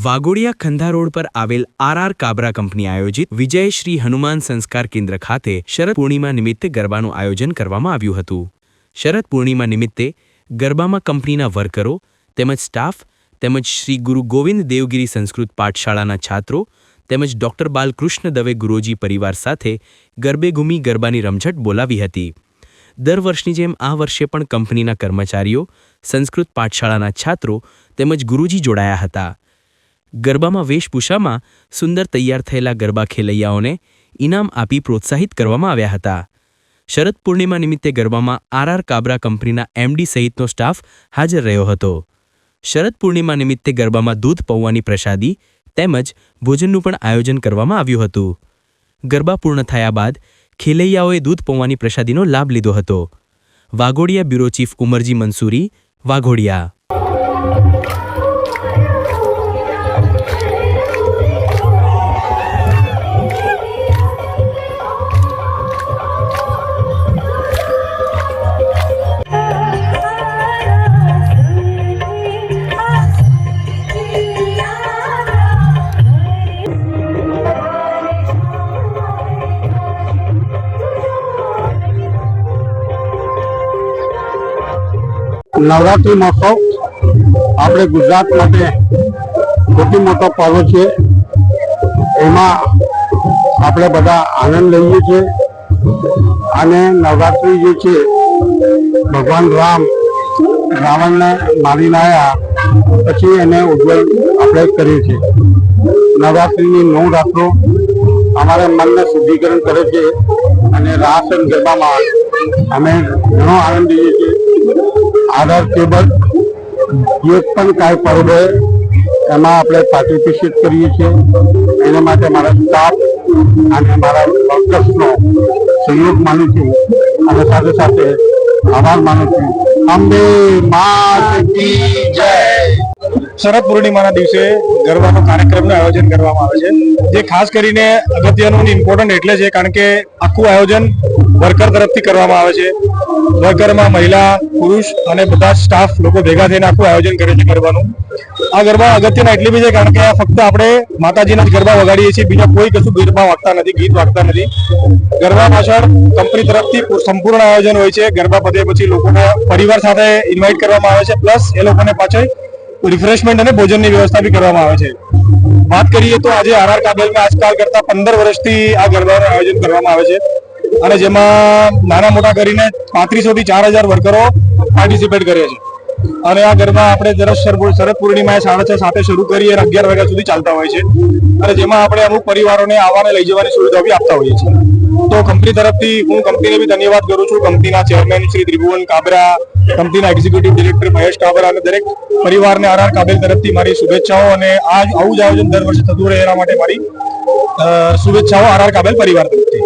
Waghodia ખંધા road પર આવેલ R Kabra company આયોજિત વિજય શ્રી હનુમાન સંસ્કાર કેન્દ્ર ખાતે શરદ પૂર્ણિમા નિમિત્તે ગરબાનું આયોજન કરવામાં આવ્યું હતું। શરદ પૂર્ણિમા નિમિત્તે ગરબામાં કંપનીના વર્કરો તેમજ સ્ટાફ તેમજ શ્રી ગુરુ ગોવિંદ દેવગીરી સંસ્કૃત પાઠશાળાના છાત્રો તેમજ ડોક્ટર બાલકૃષ્ણ દવે ગુરુજી પરિવાર સાથે ગરબે ઘૂમી ગરબાની રમઝટ બોલાવી હતી। દર વર્ષની જેમ આ વર્ષે પણ કંપનીના કર્મચારીઓ સંસ્કૃત પાઠશાળાના છાત્રો તેમજ ગુરુજી જોડાયા હતા। ગરબામાં વેશભૂષામાં સુંદર તૈયાર થયેલા ગરબા ખેલૈયાઓને ઇનામ આપી પ્રોત્સાહિત કરવામાં આવ્યા હતા। શરદ પૂર્ણિમા નિમિત્તે ગરબામાં આર કાબરા કંપનીના એમડી સહિતનો સ્ટાફ હાજર રહ્યો હતો। શરદ પૂર્ણિમા નિમિત્તે ગરબામાં દૂધ પૌવાની પ્રસાદી તેમજ ભોજનનું પણ આયોજન કરવામાં આવ્યું હતું। ગરબા પૂર્ણ થયા બાદ ખેલૈયાઓએ દૂધ પૌવાની પ્રસાદીનો લાભ લીધો હતો। Waghodia bureau chief Umarji Mansuri, Waghodia. નવરાત્રિ મહોત્સવ આપણે ગુજરાત માટે સૌથી મોટો પર્વ છે। એમાં આપણે બધા આનંદ લઈએ છીએ અને નવરાત્રિ જે છે ભગવાન રામ રાવણને મારીને આવ્યા પછી એને ઉજ્જવલ આપણે કરીએ છીએ। નવરાત્રિની 9 રાત્રો અમારા મનને શુદ્ધિકરણ કરે છે અને રાસ અને ગરબામાં અમે ઘણો આનંદ લઈએ છીએ। આધાર કેબલ જે પણ કાંઈ પર્વ હોય એમાં આપણે પાર્ટિસિપેટ કરીએ છીએ। એના માટે મારા સ્ટાફ અને મારા વર્કર્સનો સહયોગ માનું છું અને સાથે સાથે આભાર માનું છું। અંબે માત કી જય। શરદ પૂર્ણિમાના દિવસે ગરબાનો કાર્યક્રમનું આયોજન કરવામાં આવે છે, જે ખાસ કરીને અગત્યનું અને ઇમ્પોર્ટન્ટ એટલે છે કારણ કે આખું આયોજન વર્કર તરફથી કરવામાં આવે છે। વર્કરમાં મહિલા, પુરુષ અને બધા સ્ટાફ લોકો ભેગા થઈને આખું આયોજન કરે છે ગરબાનું। આ ગરબા અગત્યના એટલે બી છે કારણ કે ફક્ત આપણે માતાજીના જ ગરબા વગાડીએ છીએ, બીજા કોઈ કશું ગરબા વાગતા નથી, ગીત વાગતા નથી। ગરબા પાછળ કંપની તરફથી સંપૂર્ણ આયોજન હોય છે। ગરબા પતે પછી લોકોને પરિવાર સાથે ઇન્વાઇટ કરવામાં આવે છે, પ્લસ એ લોકોને પાછળ રિફ્રેશમેન્ટ અને ભોજનની વ્યવસ્થા બી કરવામાં આવે છે। વાત કરીએ તો આજે આર કાબેલમાં આજકાલ કરતા 15 વર્ષથી આ ગરબાનું આયોજન કરવામાં આવે છે અને જેમાં નાના મોટા કરીને 3500 થી 4000 વર્કરો પાર્ટિસિપેટ કરે છે અને આ ગરબા આપણે શરદ પૂર્ણિમાએ 6:30 સાથે શરૂ કરી અને 11 વાગ્યા સુધી ચાલતા હોય છે અને જેમાં આપણે અમુક પરિવારોને આવવાને લઈ જવાની સુવિધા બી આપતા હોઈએ છીએ। તો કંપની તરફથી હું કંપનીને બી ધન્યવાદ કરું છું। કંપનીના ચેરમેન શ્રી ત્રિભુવન કાબરા, કંપનીના એક્ઝિક્યુટિવ ડિરેક્ટર મહેશ કાબરા અને દરેક પરિવારને આર કાબેલ તરફથી મારી શુભેચ્છાઓ અને આવું જ આયોજન દર વર્ષે થતું રહે એના માટે મારી શુભેચ્છાઓ આર કાબેલ પરિવાર તરફથી।